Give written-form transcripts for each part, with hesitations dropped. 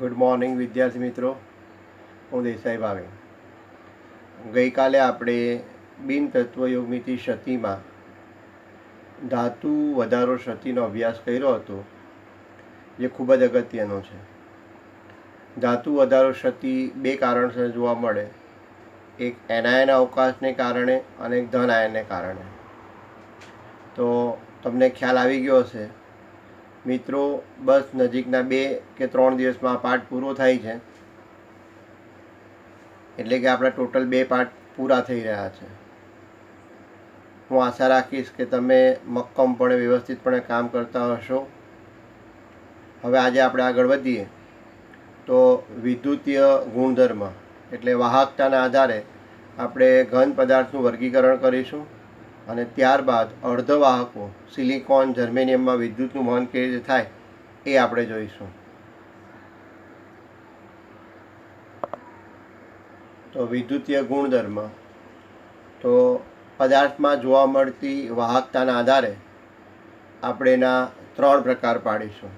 Good morning વિદ્યાર્થી મિત્રો, હું દેસાઈ ભાવે. ગઈકાલે આપણે બિન તત્વયોગમિતિ ક્ષતિમાં ધાતુ વધારો ક્ષતિનો અભ્યાસ કર્યો હતો, જે ખૂબ જ અગત્યનો છે. ધાતુ વધારો ક્ષતિ બે કારણસર જોવા મળે, એક એનાયન અવકાશને કારણે અને એક ધન આયનને કારણે. તો તમને ખ્યાલ આવી ગયો હશે મિત્રો. બસ નજીકના 2 કે 3 દિવસમાં પાઠ પૂરો થાય છે, એટલે કે આપણા ટોટલ 2 પાઠ પૂરા થઈ રહ્યા છે. હું આશા રાખીશ કે તમે મક્કમપણે વ્યવસ્થિતપણે કામ કરતા હશો. હવે આજે આપણે આગળ વધીએ તો વિદ્યુતીય ગુણધર્મ એટલે વાહકતાના આધારે આપણે ઘન પદાર્થનું વર્ગીકરણ કરીશું, અને ત્યારબાદ અર્ધવાહકો સિલિકોન જર્મેનિયમમાં વિદ્યુતનું વહન કેવી રીતે થાય એ આપણે જોઈશું. તો વિદ્યુતીય ગુણધર્મ તો પદાર્થમાં જોવા મળતી વાહકતાના આધારે આપણે એના 3 પ્રકાર પાડીશું.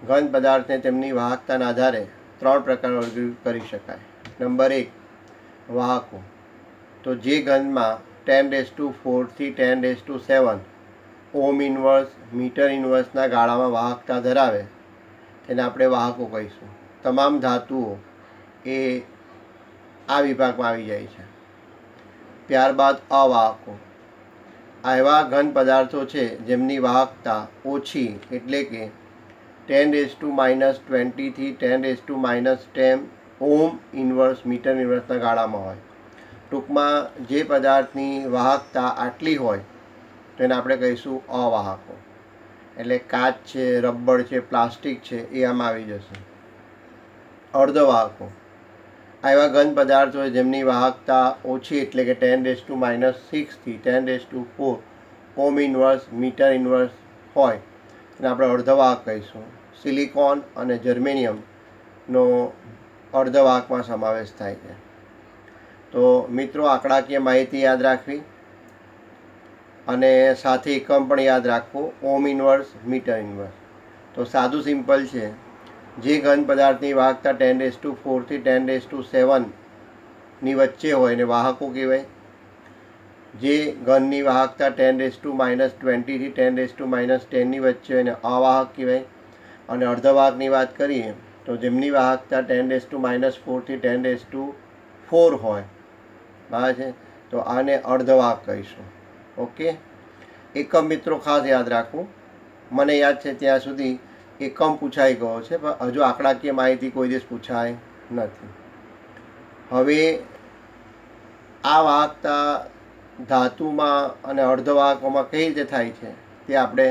ઘન પદાર્થને તેમની વાહકતાના આધારે 3 પ્રકાર વર્ગીકૃત કરી શકાય. નંબર 1, વાહકો. તો જે ઘનમાં 10⁴ થી 10⁷ ઓમ ઇન્વર્સ મીટર ઇન્વર્સના ગાળામાં વાહકતા ધરાવે તેને આપણે વાહકો કહીશું. તમામ ધાતુઓ એ આ વિભાગમાં આવી જાય છે. ત્યારબાદ અવાહકો. આ એવા ઘન પદાર્થો છે જેમની વાહકતા ઓછી, એટલે કે 10⁻20 થી 10⁻10 ઓમ ઇન્વર્સ મીટર ઇન્વર્સના ગાળામાં હોય. ટૂંકમાં જે પદાર્થની વાહકતા આટલી હોય તો એને આપણે કહીશું અવાહકો. એટલે કાચ છે, રબર છે, પ્લાસ્ટિક છે, એ આમાં આવી જશે. અર્ધવાહકો. આ એવા ઘન પદાર્થો જેમની વાહકતા ઓછી, એટલે કે 10⁻6 થી 10⁴ ઓમ ઇન્વર્સ મીટર ઇન્વર્સ હોય એને આપણે અર્ધવાહક કહીશું. સિલિકોન અને જર્મેનિયમનો અર્ધવાહકમાં સમાવેશ થાય છે. તો મિત્રો, આંકડાકીય માહિતી યાદ રાખવી અને સાથે એકમ પણ યાદ રાખવો, ઓમ ઇન્વર્સ મીટર ઇન્વર્સ. તો સાદું સિમ્પલ છે. જે ઘન પદાર્થની વાહકતા 10⁴ થી 10⁷ ની વચ્ચે હોય એને વાહકો કહેવાય. જે ઘનની વાહકતા 10⁻20 થી 10⁻10 ની વચ્ચે હોય એને અવાહક કહેવાય. અને અર્ધવાહકની વાત કરીએ તો જેમની વાહકતા 10⁻4 થી 10⁴ હોય, બરાબર છે, તો આને અર્ધવાહક કહીશું. ઓકે. એકમ મિત્રો ખાસ યાદ રાખવું. મને યાદ છે ત્યાં સુધી એકમ પૂછાઈ ગયો છે, પણ હજુ આંકડાકીય માહિતી કોઈ દિવસ પૂછાય નથી. હવે આ વાહકતા ધાતુમાં અને અર્ધવાહકોમાં કઈ રીતે થાય છે તે આપણે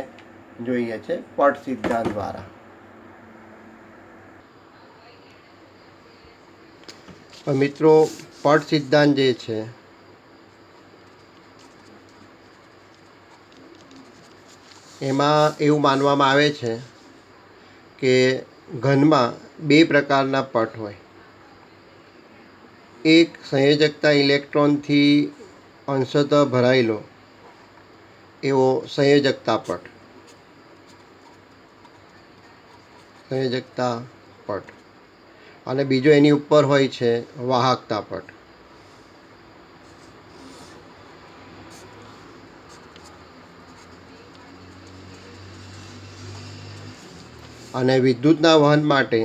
જોઈએ છે પટ સિદ્ધાંત દ્વારા. મિત્રો, પટ સિદ્ધાંત જે છે એમાં એવું માનવામાં આવે છે કે ઘનમાં 2 પ્રકારના પટ હોય. એક સંયોજકતા ઇલેક્ટ્રોનથી અંશતઃ ભરાયેલો એવો સંયોજકતા પટ, અને બીજો એની ઉપર હોય છે વાહકતા પટ. અને વિદ્યુતના વહન માટે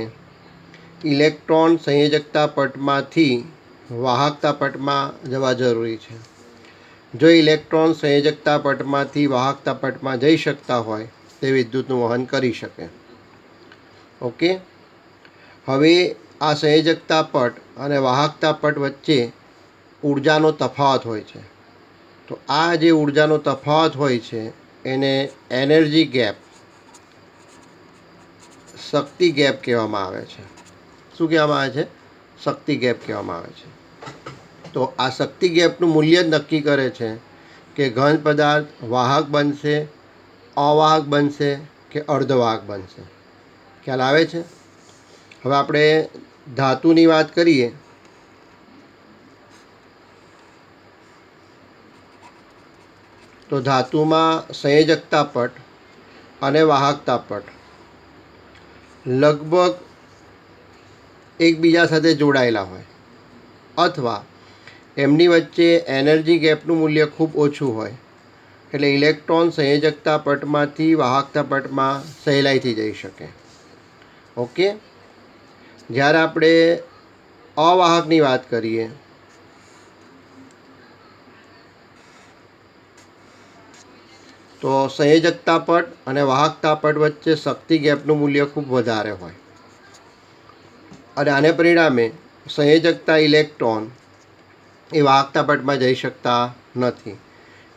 ઇલેક્ટ્રોન સંયોજકતા પટમાંથી વાહકતા પટમાં જવા જરૂરી છે. જો ઇલેક્ટ્રોન સંયોજકતા પટમાંથી વાહકતા પટમાં જઈ શકતા હોય તે વિદ્યુતનું વહન કરી શકે. ઓકે. હવે આ સંયોજકતા પટ અને વાહકતા પટ વચ્ચે ઊર્જાનો તફાવત હોય છે. તો આ જે ઊર્જાનો તફાવત હોય છે એને એનર્જી ગેપ, શક્તિ ગેપ કહેવામાં આવે છે. શું કહેવામાં આવે છે? શક્તિ ગેપ કહેવામાં આવે છે. તો આ શક્તિ ગેપનું મૂલ્ય જ નક્કી કરે છે કે ઘન પદાર્થ વાહક બનશે, અવાહક બનશે કે અર્ધવાહક બનશે. ખ્યાલ આવે છે? હવે આપણે ધાતુની વાત કરીએ તો ધાતુમાં સંયોજકતા પટ અને વાહકતા પટ લગભગ એકબીજા સાથે જોડાયેલા હોય અથવા એમની વચ્ચે એનર્જી ગેપનું મૂલ્ય ખૂબ ઓછું હોય, એટલે ઇલેક્ટ્રોન સંયોજકતા પટમાંથી વાહકતા પટમાં સહેલાઈથી જઈ શકે. ઓકે. જ્યારે આપણે અવાહકની વાત કરીએ તો સંયોજકતા પટ અને વાહકતા પટ વચ્ચે શક્તિ ગેપનું મૂલ્ય ખૂબ વધારે હોય અને આને પરિણામે સંયોજકતા ઇલેક્ટ્રોન એ વાહકતા પટમાં જઈ શકતા નથી,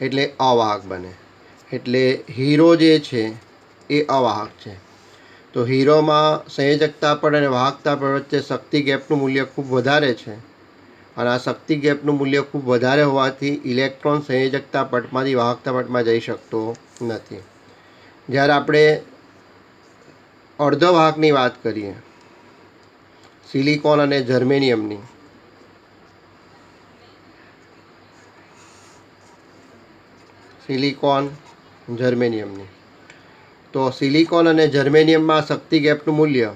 એટલે અવાહક બને. એટલે હીરો જે છે એ અવાહક છે. તો હીરોમાં સંયોજકતા પટ અને વાહકતા પટ વચ્ચે શક્તિ ગેપનું મૂલ્ય ખૂબ વધારે છે અને આ શક્તિ ગેપનું મૂલ્ય ખૂબ વધારે હોવાથી ઇલેક્ટ્રોન સંયોજકતા પટમાંથી વાહકતા પટમાં જઈ શકતો નથી. જ્યારે આપણે અર્ધવાહકની વાત કરીએ, સિલિકોન અને જર્મેનિયમની, તો સિલિકોન અને જર્મેનિયમમાં શક્તિ ગેપનું મૂલ્ય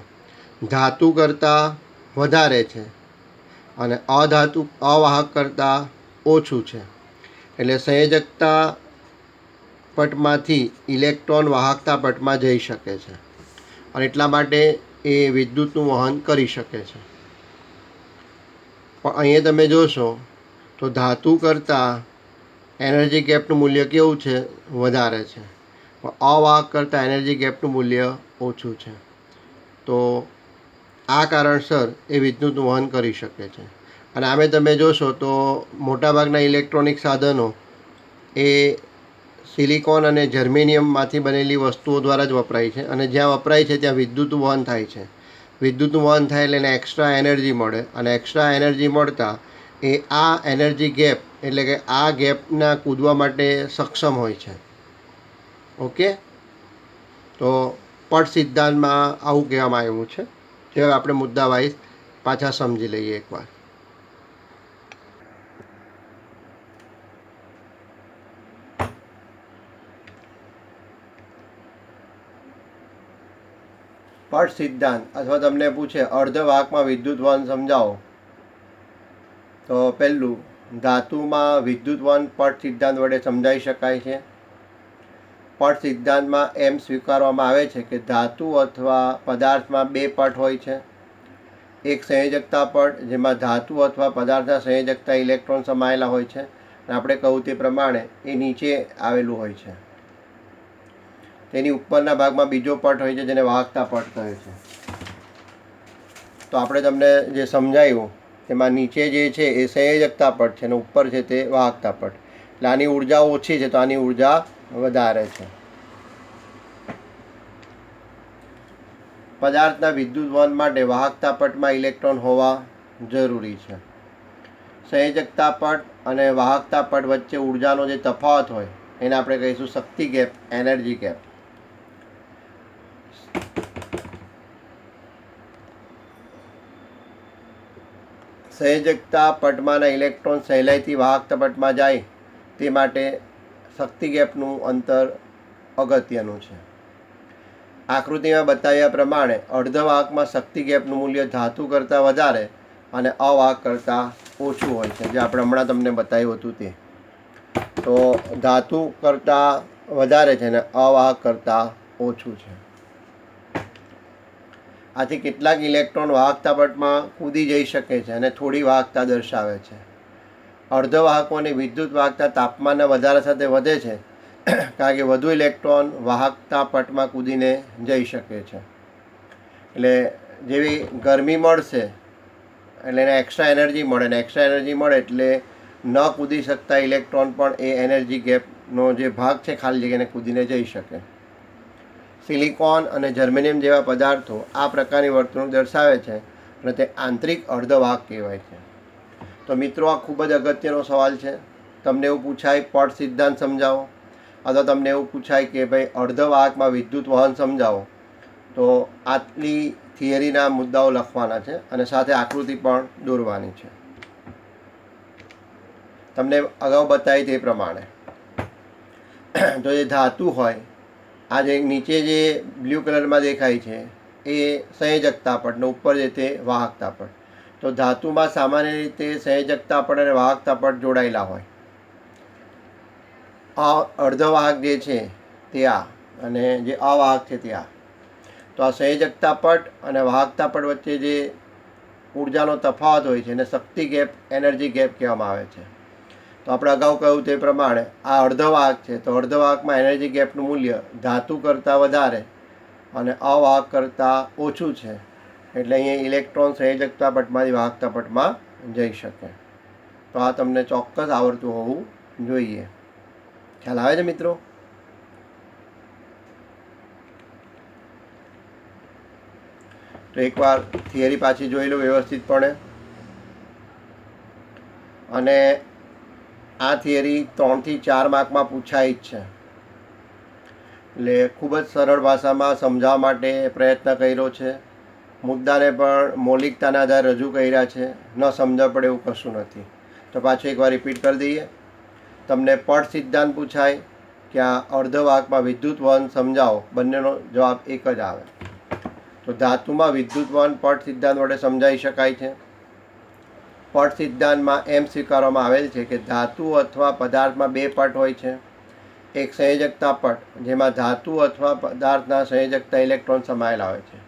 ધાતુ કરતાં વધારે છે અને અવાહક કરતાં ઓછું છે. એટલે સંયોજકતા પટમાંથી ઇલેક્ટ્રોન વાહકતા પટમાં જઈ શકે છે અને એટલા માટે એ વિદ્યુતનું વહન કરી શકે છે. પણ અહીંયા તમે જોશો તો ધાતુ કરતાં એનર્જી ગેપનું મૂલ્ય કેવું છે? વધારે છે. પણ અવાહક કરતાં એનર્જી ગેપનું મૂલ્ય ઓછું છે. તો આ કારણસર એ વિદ્યુતનું વહન કરી શકે છે. અને આમે તમે જોશો તો મોટાભાગના ઇલેક્ટ્રોનિક સાધનો એ સિલિકોન અને જર્મેનિયમમાંથી બનેલી વસ્તુઓ દ્વારા જ વપરાય છે અને જ્યાં વપરાય છે ત્યાં વિદ્યુતનું વહન થાય છે. વિદ્યુતનું વહન થાય એટલે એને એક્સ્ટ્રા એનર્જી મળે અને એક્સ્ટ્રા એનર્જી મળતા એ આ એનર્જી ગેપ એટલે કે આ ગેપના કૂદવા માટે સક્ષમ હોય છે. ઓકે. તો પટ સિદ્ધાંતમાં આવું કહેવામાં આવ્યું છે. જે આપણે મુદ્દા વાઇઝ પાછા સમજી લઈએ એકવાર. પટ સિદ્ધાંત અથવા તમને પૂછે અર્ધવાહકમાં વિદ્યુત વહન સમજાવો, તો પહેલું, ધાતુમાં વિદ્યુત વહન પટ સિદ્ધાંત વડે સમજાવી શકાય છે. પટ સિદ્ધાંતમાં એમ સ્વીકારવામાં આવે છે કે ધાતુ અથવા પદાર્થમાં બે પટ હોય છે. એક સંયોજકતા પટ જેમાં ધાતુ અથવા પદાર્થના સંયોજકતા ઇલેક્ટ્રોન સમાયેલા હોય છે અને આપણે કહ્યું તે પ્રમાણે એ નીચે આવેલું હોય છે. તેની ઉપરના ભાગમાં બીજો પટ હોય છે જેને વાહકતા પટ કહે છે. તો આપણે તમને જે સમજાયું તેમાં નીચે જે છે એ સંયોજકતા પટ છે અને ઉપર છે તે વાહકતા પટ. એટલે આની ઉર્જા ઓછી છે તો આની ઉર્જા વધારે છે. પદાર્થના વિદ્યુત વહન માટે વાહકતા પટમાં ઇલેક્ટ્રોન હોવા જરૂરી છે. સંયોજકતા પટ અને વાહકતા પટ વચ્ચે ઉર્જાનો જે તફાવત હોય એને આપણે કહીશું શક્તિ ગેપ, એનર્જી ગેપ. સંયોજકતા પટમાંના ઇલેક્ટ્રોન સહેલાઈથી વાહકતા પટમાં જાય તે માટે શક્તિ ગેપનું અંતર અગત્યનું છે. આકૃતિમાં બતાવ્યા પ્રમાણે અર્ધવાહકમાં શક્તિ ગેપનું મૂલ્ય ધાતુ કરતાં વધારે અને અવાહક કરતાં ઓછું હોય છે, જે આપણે હમણાં તમને બતાવ્યું હતું તે. તો ધાતુ કરતાં વધારે છે અને અવાહક કરતાં ઓછું છે. આથી કેટલાક ઇલેક્ટ્રોન વાહકતા પટમાં કૂદી જઈ શકે છે અને થોડી વાહકતા દર્શાવે છે. અર્ધવાહકોની વિદ્યુત વાહકતા તાપમાનના વધારા સાથે વધે છે કારણ કે વધુ ઇલેક્ટ્રોન વાહકતા પટમાં કૂદીને જઈ શકે છે. એટલે જેવી ગરમી મળશે એટલે એને એક્સ્ટ્રા એનર્જી મળે અને એક્સ્ટ્રા એનર્જી મળે એટલે ન કૂદી શકતા ઇલેક્ટ્રોન પણ એ એનર્જી ગેપનો જે ભાગ છે ખાલી જગ્યાને કૂદીને જઈ શકે. સિલિકોન અને જર્મેનિયમ જેવા પદાર્થો આ પ્રકારની વર્તણૂક દર્શાવે છે અને તે આંતરિક અર્ધવાહક કહેવાય છે. તો મિત્રો, આ ખૂબ જ અગત્યનો સવાલ છે. તમને એવું પૂછાય પટ સિદ્ધાંત સમજાવો અથવા તમને એવું પૂછાય કે ભાઈ અર્ધવાહકમાં વિદ્યુત વહન સમજાવો, તો આટલી થિયરીના મુદ્દાઓ લખવાના છે અને સાથે આકૃતિ પણ દોરવાની છે. તમને અગાઉ બતાવી તે પ્રમાણે તો જે ધાતુ હોય, આ જે નીચે જે બ્લુ કલરમાં દેખાય છે એ સંયોજકતા પટ ને ઉપર જે તે વાહકતા પટ. તો ધાતુમાં સામાન્ય રીતે સંયોજકતા પટ અને વાહકતા પટ જોડાયેલા હોય. આ અર્ધવાહક જે છે તે આ, અને જે અવાહક છે તે આ. તો આ સંયોજકતા પટ અને વાહકતા પટ વચ્ચે જે ઉર્જાનો તફાવત હોય છે એને શક્તિ ગેપ, એનર્જી ગેપ કહેવામાં આવે છે. તો આપણે અગાઉ કહ્યું તે પ્રમાણે આ અર્ધવાહક છે, તો અર્ધવાહકમાં એનર્જી ગેપનું મૂલ્ય ધાતુ કરતાં વધારે અને અવાહક કરતાં ઓછું છે. એટલે અહીંયા ઇલેક્ટ્રોન સંયોજકતા પટમાંથી વાહકતા પટમાં જઈ શકે. તો આ તમને ચોક્કસ આવડતું હોવું જોઈએ. ખ્યાલ આવે છે મિત્રો? તો એકવાર થિયરી પાછી જોઈ લો વ્યવસ્થિતપણે. અને આ થિયરી 3 થી 4 માર્કમાં પૂછાય જ છે. એટલે ખૂબ જ સરળ ભાષામાં સમજાવવા માટે પ્રયત્ન કર્યો છે. મુદ્દાને પણ મૌલિકતાના આધારે રજૂ કર્યા છે. ન સમજ પડે એવું કશું નથી. તો પાછું એકવાર રિપીટ કરી દઈએ. તમને પટ સિદ્ધાંત પૂછાય કે આ અર્ધવાહકમાં વિદ્યુત વહન સમજાવો, બંનેનો જવાબ એક જ આવે. તો ધાતુમાં વિદ્યુત વહન પટ સિદ્ધાંત વડે સમજાવી શકાય છે. પટ સિદ્ધાંતમાં એમ સ્વીકારવામાં આવેલ છે કે ધાતુ અથવા પદાર્થમાં 2 પટ હોય છે. એક સંયોજકતા પટ, જેમાં ધાતુ અથવા પદાર્થના સંયોજકતા ઇલેક્ટ્રોન સમાયેલા હોય છે.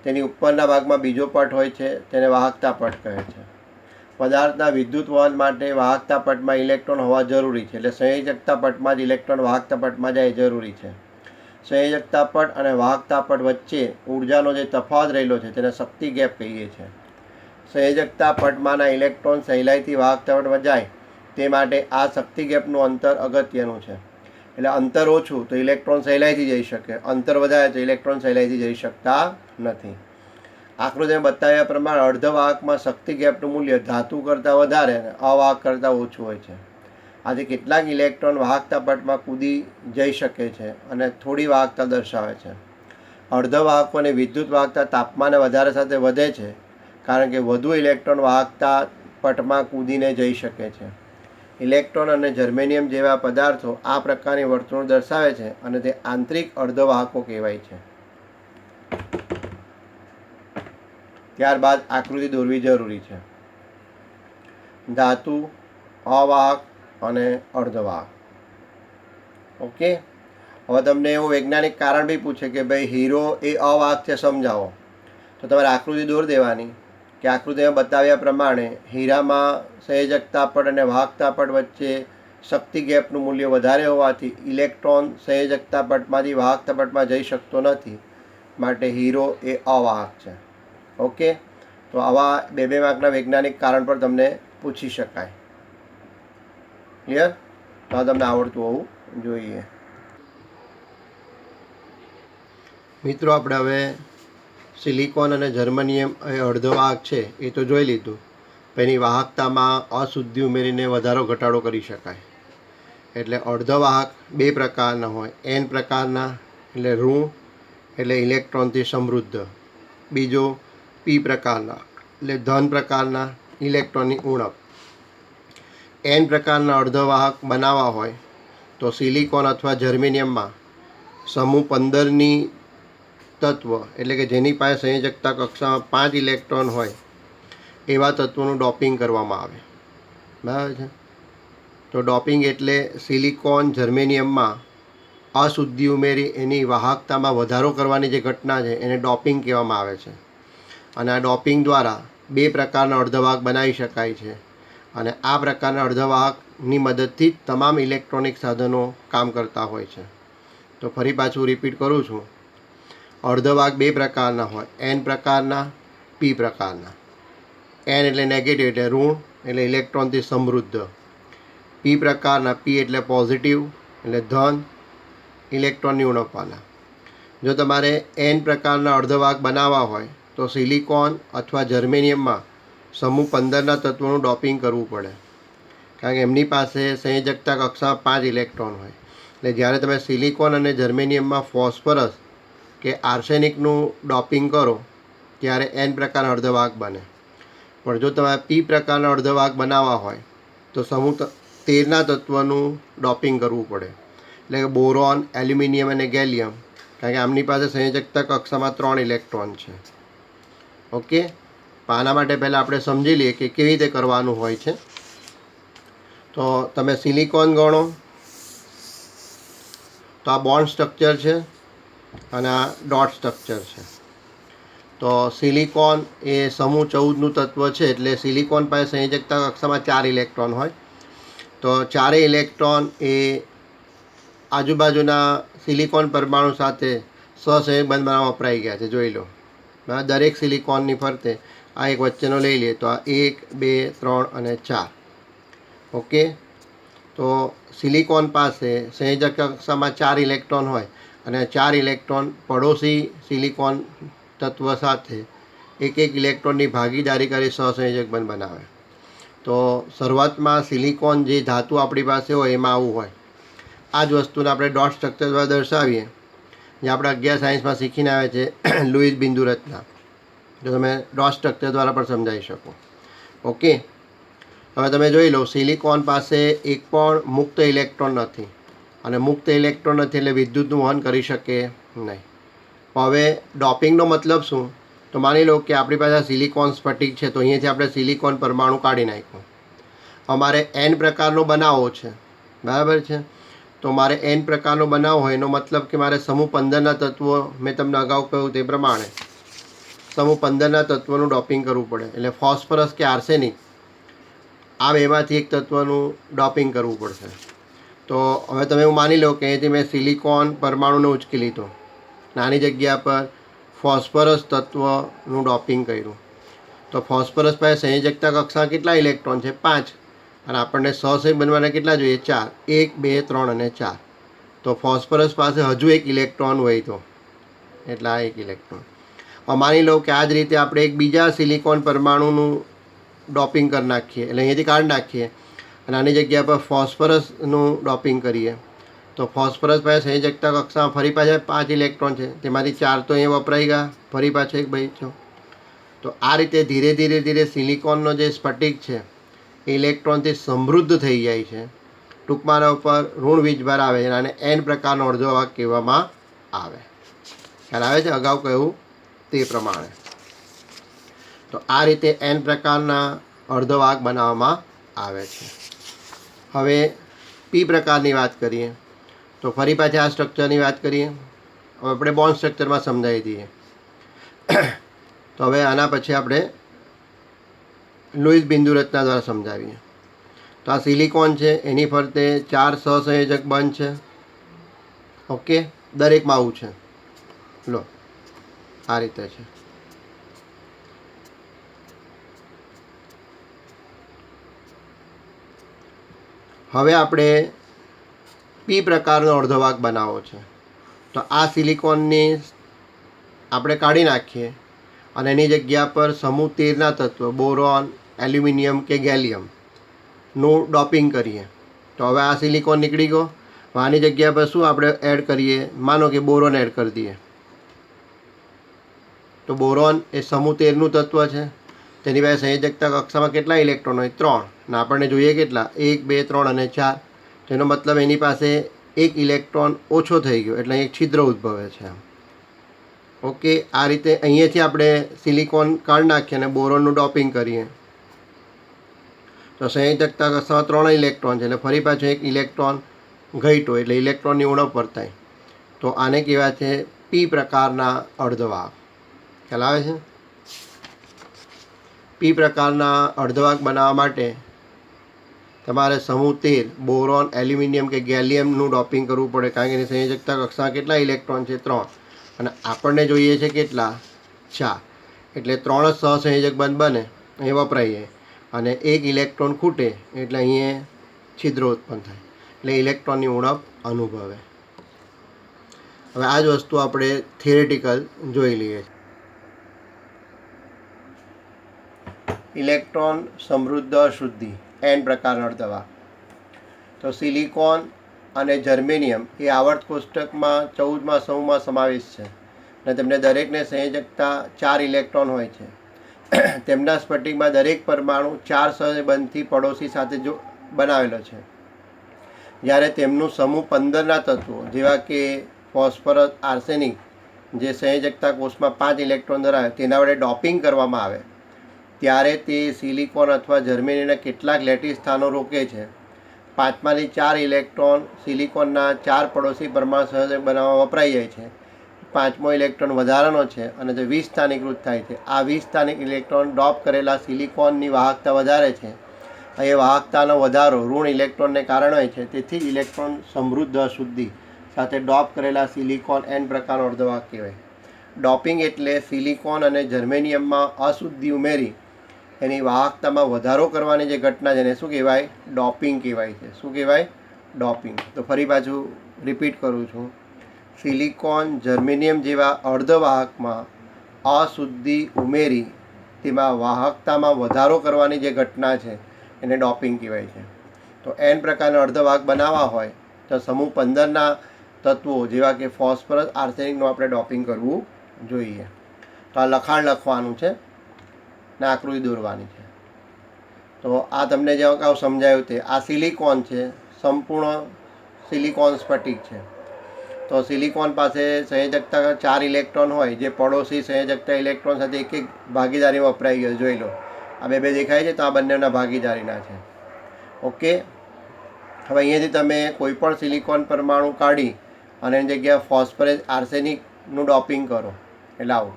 તેની ઉપરના ભાગમાં બીજો પટ હોય છે, તેને વાહકતા પટ કહે છે. પદાર્થના વિદ્યુત વહન માટે વાહકતા પટમાં ઇલેક્ટ્રોન હોવા જરૂરી છે. એટલે સંયોજકતા પટમાં જ ઇલેક્ટ્રોન વાહકતા પટમાં જાય જરૂરી છે. સંયોજકતા પટ અને વાહકતા પટ વચ્ચે ઉર્જાનો જે તફાવત રહેલો છે તેને શક્તિ ગેપ કહીએ છીએ. સંયોજકતા પટમાંના ઇલેક્ટ્રોન સહેલાઈથી વાહકતા પટમાં જાય તે માટે આ શક્તિ ગેપનું અંતર અગત્યનું છે. એટલે અંતર ઓછું તો ઇલેક્ટ્રોન સહેલાઈથી જઈ શકે, અંતર વધારે તો ઇલેક્ટ્રોન સહેલાઈથી જઈ શકતા નથી. આકૃતિમાં બતાવ્યા પ્રમાણે અર્ધવાહકમાં શક્તિ ગેપનું મૂલ્ય ધાતુ કરતાં વધારે અને અવાહક કરતાં ઓછું હોય છે. આથી કેટલાક ઇલેક્ટ્રોન વાહકતા પટમાં કૂદી જઈ શકે છે અને થોડી વાહકતા દર્શાવે છે. અર્ધવાહકોની વિદ્યુત વાહકતા તાપમાને વધારે સાથે વધે છે, કારણ કે વધુ ઇલેક્ટ્રોન વાહકતા પટમાં કૂદીને જઈ શકે છે. ઇલેક્ટ્રોન અને જર્મેનિયમ જેવા પદાર્થો આ પ્રકારની વર્તણૂક દર્શાવે છે અને તે આંતરિક અર્ધવાહકો કહેવાય છે. ત્યારબાદ આકૃતિ દોરવી જરૂરી છે. ધાતુ, અવાહક અને અર્ધવાહક. ઓકે. હવે તમને એવું વૈજ્ઞાનિક કારણ બી પૂછે કે ભાઈ હીરો એ અવાહક છે, સમજાવો. તો તમારે આકૃતિ દોરી દેવાની કે આકૃતિમાં બતાવ્યા પ્રમાણે હીરામાં સંયોજકતા પટ અને વાહકતા પટ વચ્ચે શક્તિ ગેપનું મૂલ્ય વધારે હોવાથી ઇલેક્ટ્રોન સંયોજકતા પટમાંથી વાહકતા પટમાં જઈ શકતો નથી, માટે હીરો એ અવાહક છે. ઓકે. તો આવા 2 માર્કના વૈજ્ઞાનિક કારણ પર તમને પૂછી શકાય. ક્લિયર? તો આ તમને આવડતું હોવું જોઈએ. મિત્રો, આપણે હવે સિલિકોન અને જર્મનિયમ એ અર્ધવાહક છે એ તો જોઈ લીધું. એની વાહકતામાં અશુદ્ધિ ઉમેરીને વધારો ઘટાડો કરી શકાય. એટલે અર્ધવાહક 2 પ્રકારના હોય. N પ્રકારના એટલે ઋણ, એટલે ઇલેક્ટ્રોનથી સમૃદ્ધ. બીજો P પ્રકારના એટલે ધન પ્રકારના, ઇલેક્ટ્રોનની ઉણપ. N પ્રકારના અર્ધવાહક બનાવવા હોય તો સિલિકોન અથવા જર્મેનિયમમાં સમૂહ 15ની તત્વ, એટલે કે જેની પાસે સંયોજકતા કક્ષામાં 5 ઇલેક્ટ્રોન હોય એવા તત્વોનું ડોપિંગ કરવામાં આવે. બરાબર છે? તો ડોપિંગ એટલે સિલિકોન જર્મેનિયમમાં અશુદ્ધિ ઉમેરી એની વાહકતામાં વધારો કરવાની જે ઘટના છે એને ડોપિંગ કહેવામાં આવે છે. અને આ ડોપિંગ દ્વારા 2 પ્રકારના અર્ધવાહક બનાવી શકાય છે. અને આ પ્રકારના અર્ધવાહકની મદદથી જ તમામ ઇલેક્ટ્રોનિક સાધનો કામ કરતા હોય છે. તો ફરી પાછું રિપીટ કરું છું. અર્ધવાહક 2 પ્રકારના હોય. N પ્રકારના, P પ્રકારના. N એટલે નેગેટિવ એટલે ઋણ, એટલે ઇલેક્ટ્રોનથી સમૃદ્ધ. P પ્રકારના, P એટલે પોઝિટિવ એટલે ધન, ઇલેક્ટ્રોનની ઉણપવાળા. જો તમારે N પ્રકારના અર્ધવાહક બનાવવા હોય તો સિલિકોન અથવા જર્મેનિયમમાં સમૂહ 15ના તત્વોનું ડોપિંગ કરવું પડે, કારણ કે એમની પાસે સંયોજકતા કક્ષામાં 5 ઇલેક્ટ્રોન હોય. એટલે જ્યારે તમે સિલિકોન અને જર્મેનિયમમાં ફોસ્ફરસ કે આર્સેનિકનું ડોપિંગ કરો ત્યારે N પ્રકારના અર્ધવાહક બને. પણ જો તમારે P પ્રકારના અર્ધવાહક બનાવવા હોય તો સમૂહ 13ના તત્વનું ડોપિંગ કરવું પડે. એટલે કે બોરોન, એલ્યુમિનિયમ અને ગેલિયમ કારણ કે આમની પાસે સંયોજકતા કક્ષામાં 3 ઇલેક્ટ્રોન છે. ઓકે, આના માટે પહેલાં આપણે સમજી લઈએ કે કેવી રીતે કરવાનું હોય છે. તો તમે સિલિકોન ગણો તો આ બોન્ડ સ્ટ્રક્ચર છે અને આ ડોટ સ્ટ્રક્ચર છે. તો સિલિકોન એ સમૂહ 14નું તત્વ છે, એટલે સિલિકોન પાસે સંયોજકતા કક્ષામાં 4 ઇલેક્ટ્રોન હોય. તો ચારેય ઇલેક્ટ્રોન એ આજુબાજુના સિલિકોન પરમાણુ સાથે સહસંયોજક બંધ બનાવવા વપરાઈ ગયા છે. જોઈ લો, દરેક સિલિકોનની ફરતે આ એક વચ્ચેનો લઈ લઈએ તો આ 1 2 3 અને 4. ઓકે, તો સિલિકોન પાસે સંયોજક કક્ષામાં 4 ઇલેક્ટ્રોન હોય અને 4 ઇલેક્ટ્રોન પડોશી સિલિકોન તત્વ સાથે એક ઇલેક્ટ્રોનની ભાગીદારી કરી સહસંયોજક બંધ બનાવે. તો શરૂઆતમાં સિલિકોન જે ધાતુ આપણી પાસે હોય એમાં આવું હોય. આ જ વસ્તુને આપણે ડોટ સ્ટ્રક્ચર દ્વારા દર્શાવીએ, જે આપણે 11 સાયન્સમાં શીખીને આવે છે લુઈસ બિંદુ રચના. તો તમે ડોટ સ્ટ્રક્ચર દ્વારા પણ સમજાવી શકો. ઓકે, હવે તમે જોઈ લો, સિલિકોન પાસે એક પણ મુક્ત ઇલેક્ટ્રોન નથી, અને મુક્ત ઇલેક્ટ્રોન નથી એટલે વિદ્યુતનું વહન કરી શકે નહીં. હવે ડોપિંગનો મતલબ શું? તો માની લો કે આપણી પાસે સિલિકોન સ્ફટિક છે, તો અહીંયાથી આપણે સિલિકોન પરમાણુ કાઢી નાખ્યો. અમારે N પ્રકારનો બનાવવો છે, બરાબર છે. તો મારે N પ્રકારનો બનાવવો હોય એનો મતલબ કે મારે સમૂહ 15ના તત્વો, મેં તમને અગાઉ કહ્યું તે પ્રમાણે સમૂહ 15ના તત્વોનું ડોપિંગ કરવું પડે. એટલે ફોસ્ફરસ કે આર્સેનિક આ બેમાંથી એક તત્વનું ડોપિંગ કરવું પડશે. તો હવે તમે એવું માની લો કે અહીંથી મેં સિલિકોન પરમાણુને ઉચકી લીધો, નાની જગ્યા પર ફોસ્ફરસ તત્વનું ડોપિંગ કર્યું. તો ફોસ્ફરસ પાસે સંયોજકતા કક્ષા કેટલા ઇલેક્ટ્રોન છે? 5. અને આપણને સહસંયોજક બનવાના કેટલા જોઈએ? 4. 1 2 3 અને 4. તો ફોસ્ફરસ પાસે હજુ એક ઇલેક્ટ્રોન હોય તો એટલે આ એક ઇલેક્ટ્રોન. માની લો કે આ જ રીતે આપણે એક બીજા સિલિકોન પરમાણુનું ડોપિંગ કરી નાખીએ, એટલે અહીંયાથી કાઢી નાખીએ અને આની જગ્યા પર ફોસ્ફરસનું ડોપિંગ કરીએ. તો ફોસ્ફરસ પાસે સંયોજકતા કક્ષામાં ફરી પાછા 5 ઇલેક્ટ્રોન છે, તેમાંથી 4 તો અહીંયા વપરાઈ ગયા, ફરી પાછો એક બચ્યો. તો આ રીતે ધીરે ધીરે ધીરે સિલિકોનનો જે સ્ફટિક છે એ ઇલેક્ટ્રોનથી સમૃદ્ધ થઈ જાય છે. ટૂંકમાં આના ઉપર ઋણ વીજભાર આવે છે અને N પ્રકારનો અર્ધો વાહક કહેવામાં આવે. ખ્યાલ આવે છે? અગાઉ કહ્યું તે પ્રમાણે. તો આ રીતે N પ્રકારના અર્ધવાહક બનાવવામાં આવે છે. હવે P પ્રકારની વાત કરીએ તો ફરી પાછા આ સ્ટ્રક્ચરની વાત કરીએ. હવે આપણે બોન્ડ સ્ટ્રક્ચરમાં સમજાવી દઈએ. તો હવે આના પછી આપણે લુઈસ બિંદુ રચના દ્વારા સમજાવીએ. તો આ સિલિકોન છે, એની ફરતે 4 સહસંયોજક બંધ છે. ઓકે, દરેકમાં આવું છે. લો, આ રીતે છે. હવે આપણે P પ્રકારનો અર્ધવાહક બનાવવો છે. તો આ સિલિકોનની આપણે કાઢી નાખીએ અને એની જગ્યા પર સમૂહ 13ના તત્વ બોરોન, એલ્યુમિનિયમ કે ગેલિયમનું ડોપિંગ કરીએ. તો હવે આ સિલિકોન નીકળી ગયો. આની જગ્યા પર શું આપણે એડ કરીએ? માનો કે બોરોન એડ કરી દઈએ. તો બોરોન એ સમૂહ 13નું તત્વ છે, તેની પાસે સંયોજકતા કક્ષામાં કેટલા ઇલેક્ટ્રોન હોય? 3. અને આપણને જોઈએ કેટલા? 1 2 3 અને 4. તેનો મતલબ એની પાસે એક ઇલેક્ટ્રોન ઓછો થઈ ગયો, એટલે એક છિદ્ર ઉદ્ભવે છે. ઓકે, આ રીતે અહીંયાથી આપણે સિલિકોન કાઢી નાખીએ અને બોરોનનું ડોપિંગ કરીએ. તો સંયોજકતા કક્ષામાં 3 ઇલેક્ટ્રોન છે, એટલે ફરી પાછો એક ઇલેક્ટ્રોન ઘટ્યો, એટલે ઇલેક્ટ્રોનની ઉણપ વર્તાય. તો આને કહેવાય છે P પ્રકારના અર્ધવાહક. ખ્યાલ આવે છે? P પ્રકારના અર્ધવાહક બનાવવા માટે તમારે સમૂહ 13 બોરોન, એલ્યુમિનિયમ કે ગેલિયમનું ડોપિંગ કરવું પડે, કારણ કે એની સંયોજકતા કક્ષામાં કેટલા ઇલેક્ટ્રોન છે? 3. અને આપણને જોઈએ છે કેટલા? 4. એટલે 3 જ સહસંયોજક બંધ બને, અહીં વપરાઈ જાય. અને એક ઇલેક્ટ્રોન ખૂટે એટલે અહીંયા છિદ્રો ઉત્પન્ન થાય, એટલે ઇલેક્ટ્રોનની ઉણપ અનુભવે. હવે આ જ વસ્તુ આપણે થિયરેટિકલ જોઈ લઈએ. ઇલેક્ટ્રોન સમૃદ્ધ અશુદ્ધિ N પ્રકારના અર્ધવાહક. તો સિલિકોન અને જર્મેનિયમ એ આવર્ત કોષ્ટકમાં 14મા સમૂહમાં સમાવેશ છે અને તેમને દરેકને સંયોજકતા 4 ઇલેક્ટ્રોન હોય છે. તેમના સ્ફટિકમાં દરેક પરમાણુ 4 સહસંયોજકબંધથી પડોશી સાથે બનાવેલો છે. જ્યારે તેમનું સમૂહ 15ના તત્વો જેવા કે ફોસ્ફરસ આર્સેનિક જે સંયોજકતા કોષમાં 5 ઇલેક્ટ્રોન ધરાવે તેના વડે ડોપિંગ કરવામાં આવે ત્યારે તે સિલિકોન અથવા જર્મેનિયમના કેટલાક લેટિસ સ્થાનો રોકે છે. 5માંથી 4 ઇલેક્ટ્રોન સિલિકોનના 4 પડોશી પરમાણુ સંયોજક બનાવવા વપરાઈ જાય છે. 5મો ઇલેક્ટ્રોન વધારાનો છે અને તે 20 સ્થાનીકૃત થાય છે. આ 20 સ્થાનિક ઇલેક્ટ્રોન ડોપ કરેલા સિલિકોનની વાહકતા વધારે છે. એ વાહકતાનો વધારો ઋણ ઇલેક્ટ્રોનને કારણે હોય છે. તેથી ઇલેક્ટ્રોન સમૃદ્ધ અશુદ્ધિ સાથે ડોપ કરેલા સિલિકોન એન પ્રકારનો અર્ધવાહક કહેવાય. ડોપિંગ એટલે સિલિકોન અને જર્મેનિયમમાં અશુદ્ધિ ઉમેરી એની વાહકતામાં વધારો કરવાની જે ઘટના છે એને શું કહેવાય? ડોપિંગ કહેવાય છે. શું કહેવાય? ડોપિંગ. તો ફરી પાછું રિપીટ કરું છું. સિલિકોન જર્મેનિયમ જેવા અર્ધવાહકમાં અશુદ્ધિ ઉમેરી તેમાં વાહકતામાં વધારો કરવાની જે ઘટના છે એને ડોપિંગ કહેવાય છે. તો એન પ્રકારના અર્ધવાહક બનાવવા હોય તો સમૂહ 15ના તત્વો જેવા કે ફોસ્ફરસ આર્સેનિકનું આપણે ડોપિંગ કરવું જોઈએ. તો આ લખાણ લખવાનું છે ને આકૃતિ દોરવાની છે. તો આ તમને જે અગાઉ સમજાયું તે આ સિલિકોન છે, સંપૂર્ણ સિલિકોન સ્ફટિક છે. તો સિલિકોન પાસે સંયોજકતા 4 ઇલેક્ટ્રોન હોય જે પડોશી સંયોજકતા ઇલેક્ટ્રોન સાથે એક એક ભાગીદારીમાં વપરાઈ ગયો. જોઈ લો, આ બે દેખાય છે તો આ બંનેના ભાગીદારીના છે. ઓકે, હવે અહીંયાથી તમે કોઈ પણ સિલિકોન પરમાણુ કાઢી અને એની જગ્યાએ ફોસ્ફરસ આર્સેનિકનું ડોપિંગ કરો એટલે આવું.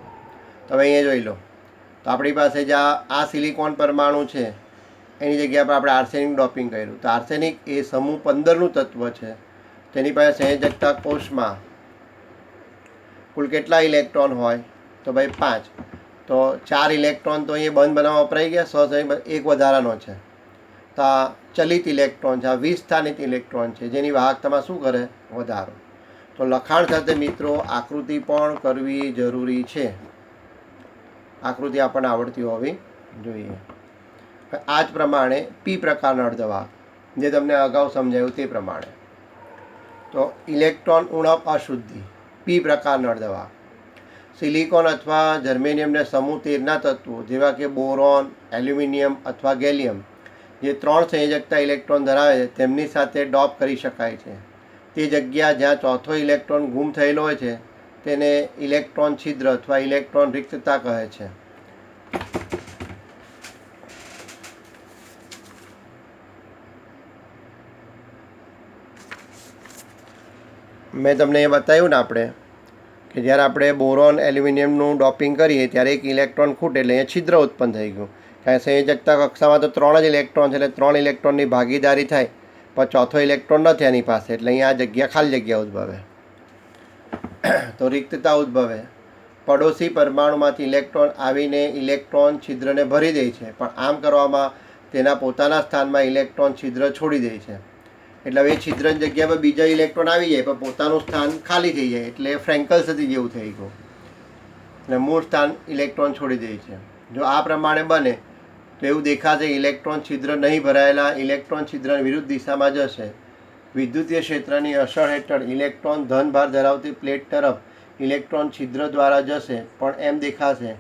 તો હવે અહીંયા જોઈ લો, તો આપણી પાસે જે આ સિલિકોન પરમાણુ છે એની જગ્યા પર આપણે આર્સેનિક ડોપિંગ કર્યું. તો આર્સેનિક એ સમૂહ 15નું તત્વ છે. તેની પાસે સંયોજકતા કોષમાં કુલ કેટલા ઇલેક્ટ્રોન હોય? તો ભાઈ 5. તો 4 ઇલેક્ટ્રોન તો અહીંયા બંધ બનાવવા વપરાઈ ગયા. સહસંયોજક એક વધારાનો છે. તો આ ચલિત ઇલેક્ટ્રોન છે, આ 20 સ્થાનિક ઇલેક્ટ્રોન છે જેની વાહકતામાં શું કરે? વધારો. તો લખાણ સાથે મિત્રો આકૃતિ પણ કરવી જરૂરી છે. આકૃતિ આપણને આવડતી હોવી જોઈએ. આ જ પ્રમાણે પી પ્રકારના અર્ધવાહક જે તમને અગાઉ સમજાયું તે પ્રમાણે. તો ઇલેક્ટ્રોન ઉણપ અશુદ્ધિ પી પ્રકારના અર્ધવાહક. સિલિકોન અથવા જર્મેનિયમને સમૂહ 13ના તત્વો જેવા કે બોરોન, એલ્યુમિનિયમ અથવા ગેલિયમ જે 3 સંયોજકતા ઇલેક્ટ્રોન ધરાવે છે તેમની સાથે ડોપ કરી શકાય છે. તે જગ્યા જ્યાં ચોથો ઇલેક્ટ્રોન ગુમ થયેલો હોય છે તેને ઇલેક્ટ્રોન છિદ્ર અથવા ઇલેક્ટ્રોન રિક્તતા કહે છે. મેં તમને એ બતાવ્યું ને આપણે કે જ્યારે આપણે બોરોન એલ્યુમિનિયમનું ડોપિંગ કરીએ ત્યારે એક ઇલેક્ટ્રોન ખૂટે એટલે અહીંયા છિદ્ર ઉત્પન્ન થઈ ગયું. કારણ કે સંયોજકતા કક્ષામાં તો 3 જ ઇલેક્ટ્રોન છે એટલે 3 ઇલેક્ટ્રોનની ભાગીદારી થાય પણ ચોથો ઇલેક્ટ્રોન નથી એની પાસે એટલે અહીંયા આ જગ્યા ખાલી જગ્યા ઉદ્ભવે. તો રિક્તતા ઉદ્ભવે. પડોશી પરમાણુમાંથી ઇલેક્ટ્રોન આવીને ઇલેક્ટ્રોન છિદ્રને ભરી દે છે પણ આમ કરવામાં તેના પોતાના સ્થાનમાં ઇલેક્ટ્રોન છિદ્ર છોડી દે છે. એટલે હવે છિદ્રની જગ્યા પર બીજા ઇલેક્ટ્રોન આવી જાય પણ પોતાનું સ્થાન ખાલી થઈ જાય એટલે ફ્રેન્કલ સ્થિતિ જેવું થઈ ગયું અને મૂળ સ્થાન ઇલેક્ટ્રોન છોડી દે છે. જો આ પ્રમાણે બને તો એવું દેખાશે ઇલેક્ટ્રોન છિદ્ર નહીં ભરાયેલા ઇલેક્ટ્રોન છિદ્ર વિરુદ્ધ દિશામાં જશે. વિદ્યુતીય ક્ષેત્રની અસર હેઠળ ઇલેક્ટ્રોન ધનભાર ધરાવતી પ્લેટ તરફ ઇલેક્ટ્રોન છિદ્ર દ્વારા જશે પણ એમ દેખાશે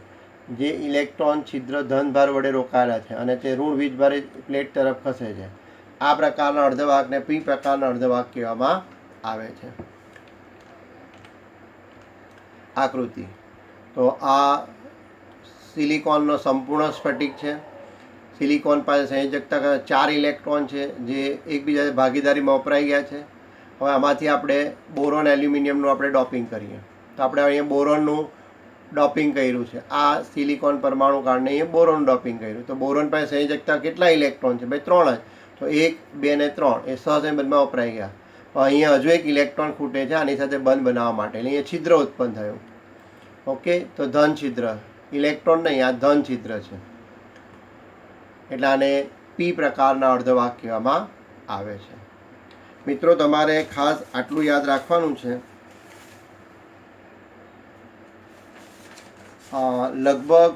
જે ઇલેક્ટ્રોન છિદ્ર ધનભાર વડે રોકાયેલા છે અને તે ઋણ વીજભારી પ્લેટ તરફ ખસે છે. આ પ્રકારના અર્ધવાહકને પી પ્રકારના અર્ધવાહક કહેવામાં આવે છે. આકૃતિ. તો આ સિલિકોનનો સંપૂર્ણ સ્ફટિક છે. સિલિકોન પાસે સંયોજકતા 4 ઇલેક્ટ્રોન છે જે એકબીજા ભાગીદારીમાં વપરાઈ ગયા છે. હવે આમાંથી આપણે બોરોન એલ્યુમિનિયમનું આપણે ડોપિંગ કરીએ. તો આપણે અહીંયા બોરોનનું ડોપિંગ કર્યું છે. આ સિલિકોન પરમાણુ કારણે અહીંયા બોરોન ડોપિંગ કર્યું. તો બોરોન પાસે સંયોજકતા કેટલા ઇલેક્ટ્રોન છે? ભાઈ 3 જ. તો 1, 2 ને 3 એ સહસંબંધમાં વપરાઈ ગયા. પણ અહીંયા હજુ એક ઇલેક્ટ્રોન ખૂટે છે આની સાથે બંધ બનાવવા માટે એટલે અહીંયા છિદ્ર ઉત્પન્ન થયું. ઓકે, તો ધન છિદ્ર, ઇલેક્ટ્રોન નહીં, આ ધન છિદ્ર છે એટલે આને પી પ્રકારના અર્ધવાહક કહેવામાં આવે છે. મિત્રો તમારે ખાસ આટલું યાદ રાખવાનું છે. લગભગ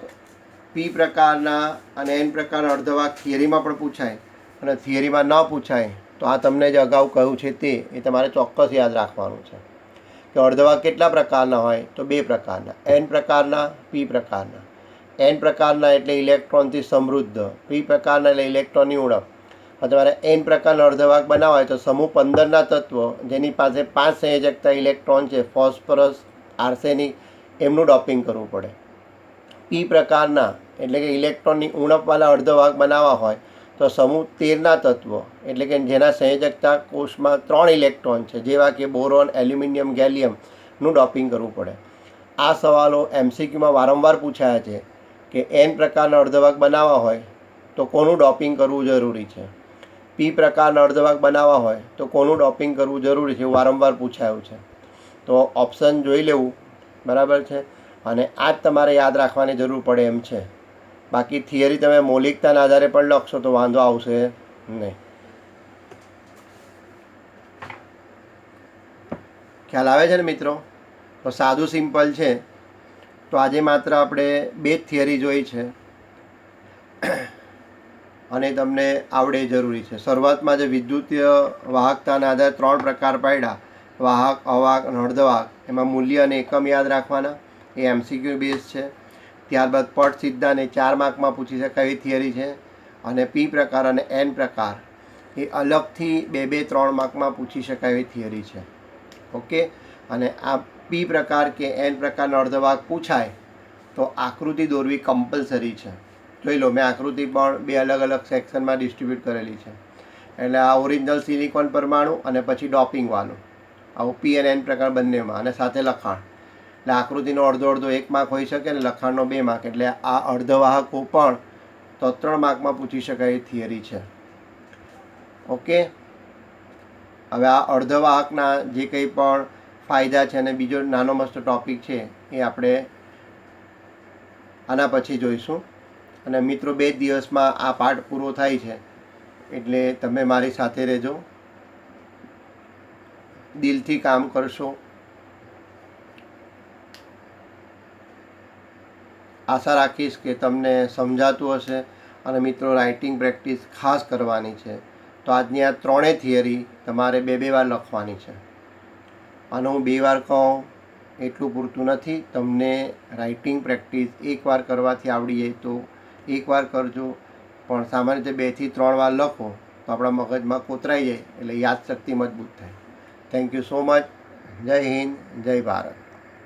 પી પ્રકારના અને એન પ્રકારના અર્ધવાહક થિયરીમાં પણ પૂછાય અને થિયરીમાં ન પૂછાય તો આ તમને જે અગાઉ કહ્યું છે તે એ તમારે ચોક્કસ યાદ રાખવાનું છે કે અર્ધવાહક કેટલા પ્રકારના હોય? તો 2 પ્રકારના, એન પ્રકારના, પી પ્રકારના. એન પ્રકારના એટલે ઇલેક્ટ્રોનથી સમૃદ્ધ, પી પ્રકારના એટલે ઇલેક્ટ્રોનની ઉણપ. તમારે n પ્રકારના અર્ધવાહક બનાવવા હોય તો સમૂહ 15ના તત્વો જેની પાસે 5 સંયોજકતા ઇલેક્ટ્રોન છે, ફોસ્ફરસ, આર્સેનિક, એમનું ડોપિંગ કરવું પડે. p પ્રકારના એટલે કે ઇલેક્ટ્રોનની ઉણપવાળા અર્ધવાહક બનાવવા હોય તો સમૂહ 13ના તત્વો એટલે કે જેના સંયોજકતા કોષમાં 3 ઇલેક્ટ્રોન છે, જેવા કે બોરોન, એલ્યુમિનિયમ, ગેલિયમનું ડોપિંગ કરવું પડે. આ સવાલો MCQમાં વારંવાર પૂછાયા છે કે n પ્રકારના અર્ધવાહક બનાવવા હોય તો કોનું ડોપિંગ કરવું જરૂરી છે, p પ્રકારના અર્ધવાહક બનાવવા હોય તો કોનું ડોપિંગ કરવું જરૂરી છે, એવું વારંવાર પૂછાયું છે. તો ઓપ્શન જોઈ લેવું, બરાબર છે. અને આ જ તમારે યાદ રાખવાની જરૂર પડે એમ છે. બાકી થિયરી તમે મૌલિકતાના આધારે પણ લખશો તો વાંધો આવશે નહીં. ખ્યાલ આવે છે ને મિત્રો? તો સાદું સિમ્પલ છે. તો આજે માત્ર આપણે 2 જ થિયરી જોઈ છે અને તમને આવડે જરૂરી છે. શરૂઆતમાં જે વિદ્યુતીય વાહકતાના આધારે 3 પ્રકાર પાડ્યા, વાહક, અવાહક અને અર્ધવાહક, એમાં મૂલ્ય અને એકમ યાદ રાખવાના, એ MCQ બેઝ છે. ત્યારબાદ પટ સિદ્ધાંત એ 4 માર્કમાં પૂછી શકાય એવી થિયરી છે. અને p પ્રકાર અને n પ્રકાર એ અલગથી 2-3 માર્કમાં પૂછી શકાય એવી થિયરી છે. ઓકે. અને આ p પ્રકાર કે n પ્રકારના અર્ધવાહક પૂછાય તો આકૃતિ દોરવી કમ્પલસરી છે. જોઈ લો, મેં આકૃતિ પણ 2 અલગ અલગ સેક્શનમાં ડિસ્ટ્રીબ્યુટ કરેલી છે. એટલે આ ઓરિજિનલ સિલિકોન પરમાણુ અને પછી ડોપિંગવાળું, આવું p અને n પ્રકાર બંનેમાં, અને સાથે લખાણ. એટલે આકૃતિનો અડધો 1 માર્ક હોઈ શકે ને લખાણનો 2 માર્ક. એટલે આ અર્ધવાહકો પણ 3 માર્કમાં પૂછી શકાય એ થિયરી છે. ઓકે. હવે આ અર્ધવાહકના જે કંઈ પણ ફાયદા છે અને બીજો નાનો મસ્તો ટૉપિક છે એ આપણે આના પછી જોઈશું. અને મિત્રો 2 દિવસમાં આ પાઠ પૂરો થાય છે, એટલે તમે મારી સાથે રહેજો, દિલથી કામ કરશો. આશા રાખીશ કે તમને સમજાતું હશે. અને મિત્રો રાઇટિંગ પ્રેક્ટિસ ખાસ કરવાની છે. તો આજની આ 3 થિયરી તમારે 2-2 વાર લખવાની છે. અને હું 2 વાર કહું એટલું પૂરતું નથી. તમને રાઇટિંગ પ્રેક્ટિસ 1 વાર કરવાથી આવડી જાય તો 1 વાર કરજો, પણ સામાન્ય રીતે 2 થી 3 વાર લખો તો આપણા મગજમાં કોતરાઈ જાય, એટલે યાદશક્તિ મજબૂત થાય. Thank you so much. જય હિન્દ, જય ભારત.